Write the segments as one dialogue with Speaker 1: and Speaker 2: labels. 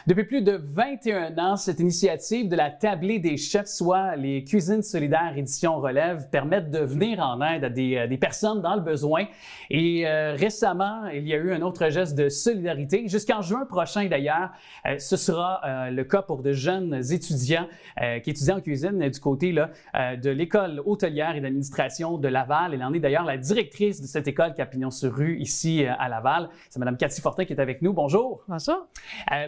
Speaker 1: Depuis plus de 21 ans, cette initiative de la Tablée des chefs, soit les cuisines solidaires édition relève, permettent de venir en aide à des personnes dans le besoin. Et récemment, il y a eu un autre geste de solidarité. Jusqu'en juin prochain, d'ailleurs, ce sera le cas pour de jeunes étudiants qui étudient en cuisine du côté là, de l'École hôtelière et d'administration de Laval. Elle en est d'ailleurs la directrice de cette école qui a pignon sur rue ici à Laval. C'est Mme Cathy Fortin qui est avec nous. Bonjour.
Speaker 2: Bonjour.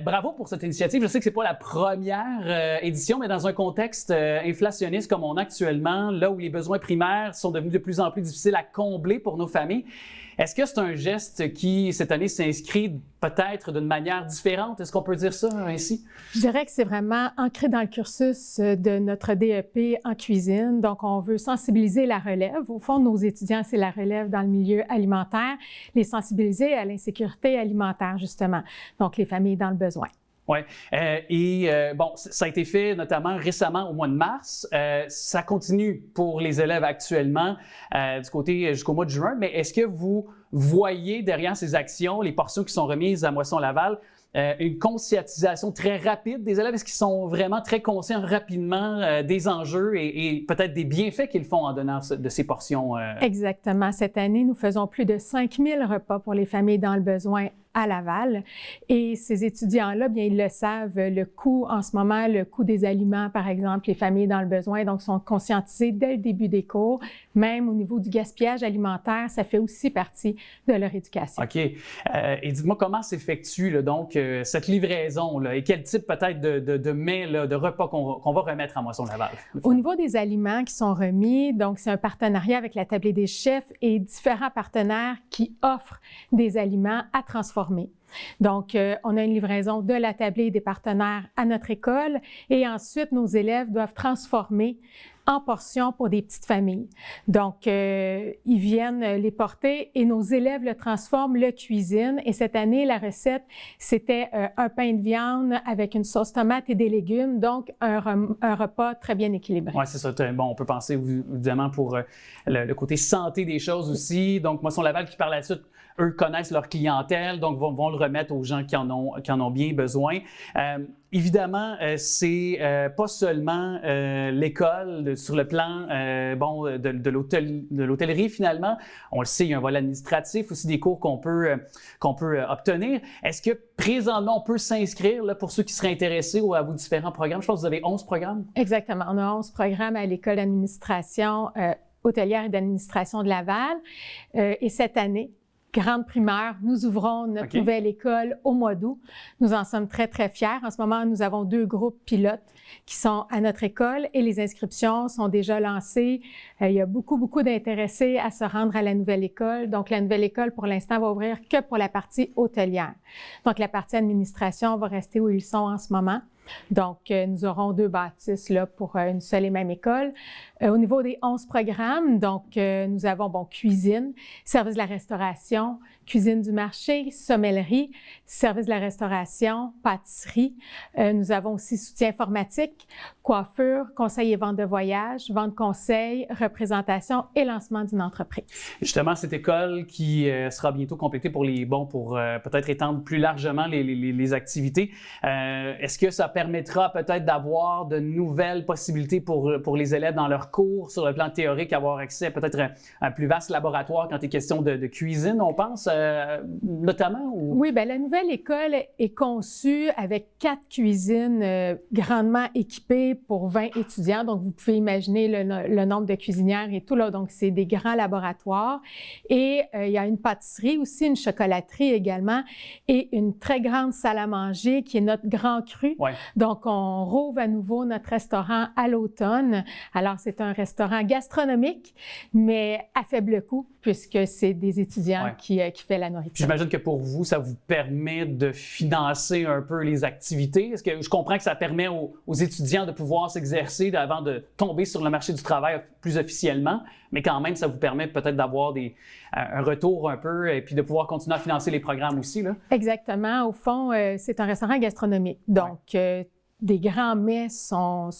Speaker 1: Bravo pour cette initiative. Je sais que ce n'est pas la première édition, mais dans un contexte inflationniste comme on a actuellement, là où les besoins primaires sont devenus de plus en plus difficiles à combler pour nos familles, est-ce que c'est un geste qui, cette année, s'inscrit peut-être d'une manière différente? Est-ce qu'on peut dire ça ainsi?
Speaker 2: Je dirais que c'est vraiment ancré dans le cursus de notre DEP en cuisine. Donc, on veut sensibiliser la relève. Au fond, nos étudiants, c'est la relève dans le milieu alimentaire, les sensibiliser à l'insécurité alimentaire, justement. Donc, les familles dans le besoin.
Speaker 1: Oui. Bon, ça a été fait notamment récemment au mois de mars. Ça continue pour les élèves actuellement du côté jusqu'au mois de juin. Mais est-ce que vous voyez derrière ces actions, les portions qui sont remises à Moisson-Laval, une conscientisation très rapide des élèves? Est-ce qu'ils sont vraiment très conscients rapidement des enjeux et peut-être des bienfaits qu'ils font en donnant de ces portions?
Speaker 2: Exactement. Cette année, nous faisons plus de 5000 repas pour les familles dans le besoin à Laval. Et ces étudiants-là, bien, ils le savent, le coût en ce moment, le coût des aliments, par exemple, les familles dans le besoin, donc sont conscientisés dès le début des cours. Même au niveau du gaspillage alimentaire, ça fait aussi partie de leur éducation.
Speaker 1: OK. Et dites-moi comment s'effectue là, donc cette livraison là, et quel type peut-être de mets, là, de repas qu'on va remettre à Moisson-Laval?
Speaker 2: Au niveau des aliments qui sont remis, donc c'est un partenariat avec la Tablée des chefs et différents partenaires qui offrent des aliments à transformer. Donc, on a une livraison de la tablée des partenaires à notre école et ensuite, nos élèves doivent transformer en portions pour des petites familles. Donc, ils viennent les porter et nos élèves le transforment, le cuisinent. Et cette année, la recette, c'était un pain de viande avec une sauce tomate et des légumes, donc un repas très bien équilibré.
Speaker 1: Oui, c'est ça. Bon, on peut penser évidemment pour le côté santé des choses aussi. Donc, Moisson-Laval qui par la suite, eux connaissent leur clientèle, donc vont le remettre aux gens qui en ont bien besoin. Évidemment, c'est pas seulement l'école sur le plan de l'hôtellerie finalement. On le sait, il y a un volet administratif, aussi des cours qu'on peut obtenir. Est-ce que présentement, on peut s'inscrire là, pour ceux qui seraient intéressés à vos différents programmes? Je pense que vous avez 11 programmes.
Speaker 2: Exactement. On a 11 programmes à l'École d'administration hôtelière et d'administration de Laval. Et cette année, grande primeur, nous ouvrons notre nouvelle école au mois d'août. Nous en sommes très, très fiers. En ce moment, nous avons 2 groupes pilotes qui sont à notre école et les inscriptions sont déjà lancées. Il y a beaucoup d'intéressés à se rendre à la nouvelle école. Donc, la nouvelle école, pour l'instant, va ouvrir que pour la partie hôtelière. Donc, la partie administration va rester où ils sont en ce moment. Donc, nous aurons 2 bâtisses là, pour une seule et même école. Au niveau des 11 programmes, donc, nous avons cuisine, service de la restauration, cuisine du marché, sommellerie, service de la restauration, pâtisserie. Nous avons aussi soutien informatique, coiffure, conseil et vente de voyage, vente conseil, représentation et lancement d'une entreprise.
Speaker 1: Justement, cette école qui sera bientôt complétée pour peut-être étendre plus largement les activités. Est-ce que ça permettra peut-être d'avoir de nouvelles possibilités pour les élèves dans leur cours sur le plan théorique, avoir accès à peut-être un plus vaste laboratoire quand il est question de cuisine, on pense, notamment? Ou...
Speaker 2: Oui, bien, la nouvelle école est conçue avec 4 cuisines grandement équipées pour 20 étudiants. Donc, vous pouvez imaginer le nombre de cuisinières et tout là. Donc, c'est des grands laboratoires. Et il y a une pâtisserie aussi, une chocolaterie également et une très grande salle à manger qui est notre grand cru.
Speaker 1: Ouais.
Speaker 2: Donc, on rouvre à nouveau notre restaurant à l'automne. Alors, c'est un restaurant gastronomique, mais à faible coût, puisque c'est des étudiants qui fait la nourriture.
Speaker 1: J'imagine que pour vous, ça vous permet de financer un peu les activités. Est-ce que je comprends que ça permet aux étudiants de pouvoir s'exercer avant de tomber sur le marché du travail plus officiellement, mais quand même, ça vous permet peut-être d'avoir un retour un peu et puis de pouvoir continuer à financer les programmes aussi, là?
Speaker 2: Exactement. Au fond, c'est un restaurant gastronomique. Donc, des grands mets sont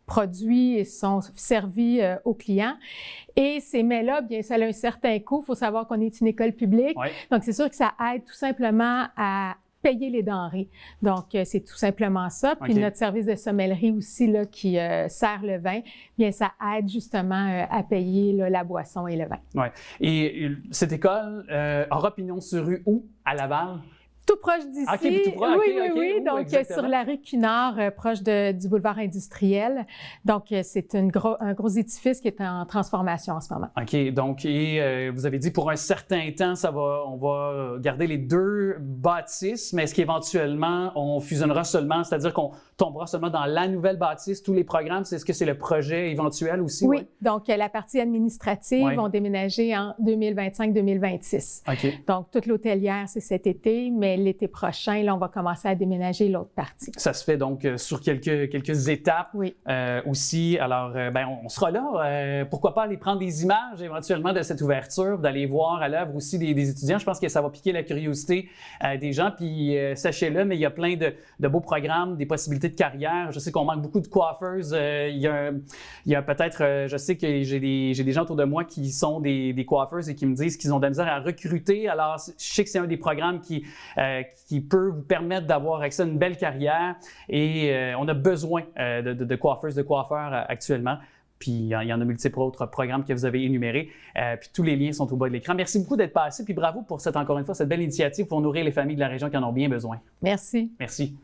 Speaker 2: produits et sont servis aux clients. Et ces mets-là, bien, ça a un certain coût. Il faut savoir qu'on est une école publique. Donc, c'est sûr que ça aide tout simplement à payer les denrées. Donc, c'est tout simplement ça. Puis notre service de sommellerie aussi, là, qui sert le vin, bien, ça aide justement à payer là, la boisson et le vin.
Speaker 1: Oui. Et cette école aura pignon sur rue où? À Laval?
Speaker 2: Tout proche d'ici.
Speaker 1: Okay, tout proche.
Speaker 2: Oui. Donc, sur la rue Cunard, proche du boulevard industriel. Donc, c'est un gros édifice qui est en transformation en ce moment.
Speaker 1: OK. Donc, vous avez dit pour un certain temps, on va garder les deux bâtisses, mais est-ce qu'éventuellement, on fusionnera seulement, c'est-à-dire qu'on tombera seulement dans la nouvelle bâtisse, tous les programmes? Est-ce que c'est le projet éventuel aussi?
Speaker 2: Oui. Donc, la partie administrative vont déménager en 2025-2026.
Speaker 1: OK.
Speaker 2: Donc, toute l'hôtelière, c'est cet été, mais l'été prochain, là, on va commencer à déménager l'autre partie.
Speaker 1: Ça se fait donc sur quelques étapes aussi. Alors, on sera là. Pourquoi pas aller prendre des images éventuellement de cette ouverture, d'aller voir à l'œuvre aussi des étudiants. Je pense que ça va piquer la curiosité des gens. Puis, sachez-le, mais il y a plein de beaux programmes, des possibilités de carrière. Je sais qu'on manque beaucoup de coiffeuses. Il y a peut-être, je sais que j'ai des gens autour de moi qui sont des coiffeuses et qui me disent qu'ils ont de la misère à recruter. Alors, je sais que c'est un des programmes qui peut vous permettre d'avoir accès à une belle carrière et on a besoin de coiffeuses, de coiffeurs actuellement. Puis il y en a multiples autres programmes que vous avez énumérés. Puis tous les liens sont au bas de l'écran. Merci beaucoup d'être passé. Puis bravo pour encore une fois, cette belle initiative pour nourrir les familles de la région qui en ont bien besoin.
Speaker 2: Merci.
Speaker 1: Merci.